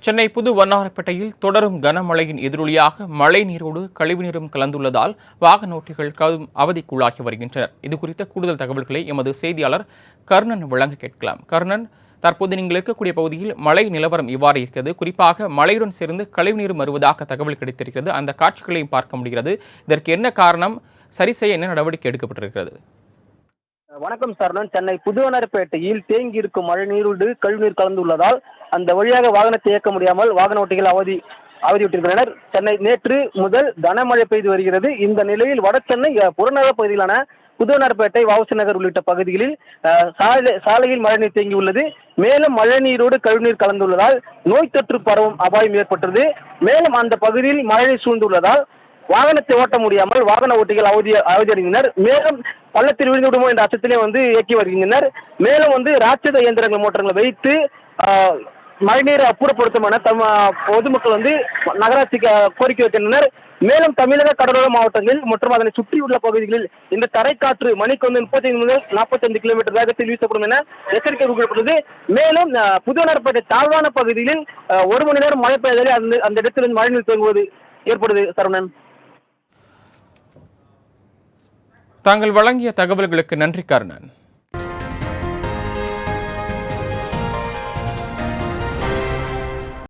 சென்னை புது வண்ணாரப்பேட்டையில் தொடரும் கனமழையின் எதிரொலியாக மழை நீரோடு கழிவுநீரும் கலந்துள்ளதால் வாகன ஓட்டிகள் கடும் அவதிக்குள்ளாகி வருகின்றனர். இதுகுறித்த கூடுதல் தகவல்களை எமது செய்தியாளர் கர்ணன் வழங்க கேட்கலாம். கர்ணன், தற்போது நீங்கள் இருக்கக்கூடிய பகுதியில் மழை நிலவரம் இவ்வாறு இருக்கிறது. குறிப்பாக மழையுடன் சேர்ந்து கழிவுநீரும் வருவதாக தகவல் கிடைத்திருக்கிறது. அந்த காட்சிகளையும் பார்க்க முடிகிறது. இதற்கு என்ன காரணம்? சரி செய்ய என்ன நடவடிக்கை எடுக்கப்பட்டிருக்கிறது? வணக்கம் சரணன். சென்னை புதுவண்ணாரப்பேட்டையில் தேங்கி இருக்கும் மழை நீரோடு கழிவுநீர் கலந்துள்ளதால் அந்த வழியாக வாகனத்தை இயக்க முடியாமல் வாகன ஓட்டிகள் அவதியுற்றிருக்கின்றனர். சென்னை நேற்று முதல் கனமழை பெய்து வருகிறது. இந்த நிலையில் வட சென்னை புறநகர் பகுதியிலான புதுவண்ணாரப்பேட்டை, வஉசி நகர் உள்ளிட்ட பகுதிகளில் சாலையில் மழைநீர் தேங்கியுள்ளது. மேலும் மழைநீரோடு கழிவுநீர் கலந்துள்ளதால் நோய் தொற்று பரவும் அபாயம் ஏற்பட்டது. மேலும் அந்த பகுதியில் மழைநீர் சூழ்ந்துள்ளதால் வாகனத்தை ஓட்ட முடியாமல் வாகன ஓட்டிகள் அவதியடைந்தனர். மேலும் பள்ளத்தில் விழுந்து விடுமோ என்ற அச்சத்திலே இயக்கி வருகின்றனர். மேலும் ராட்சத இயந்திரங்கள் மோட்டர்களை வைத்து மழைநீரை அப்புறப்படுத்தும் என பொதுமக்கள் நகராட்சிக்கு கோரிக்கை வைக்கின்றனர். மேலும் தமிழக கடலோர மாவட்டங்களில் மற்றும் அதனை சுற்றியுள்ள பகுதிகளில் இந்த தரைக்காற்று மணிக்கு 35 முதல் 45 கிலோமீட்டர் வேகத்தில் வீசப்படும் என எச்சரிக்கை விடுக்கப்பட்டுள்ளது. மேலும் புதுவண்ணாரப்பேட்டை தாழ்வான பகுதிகளில் 1 மணி நேரம் மழை பெய்தாலே அந்த இடத்திலிருந்து மழைநீர் தேங்குவது ஏற்படுது. சரவணன், தாங்கள் வழங்கிய தகவல்களுக்கு நன்றி கர்ணன்.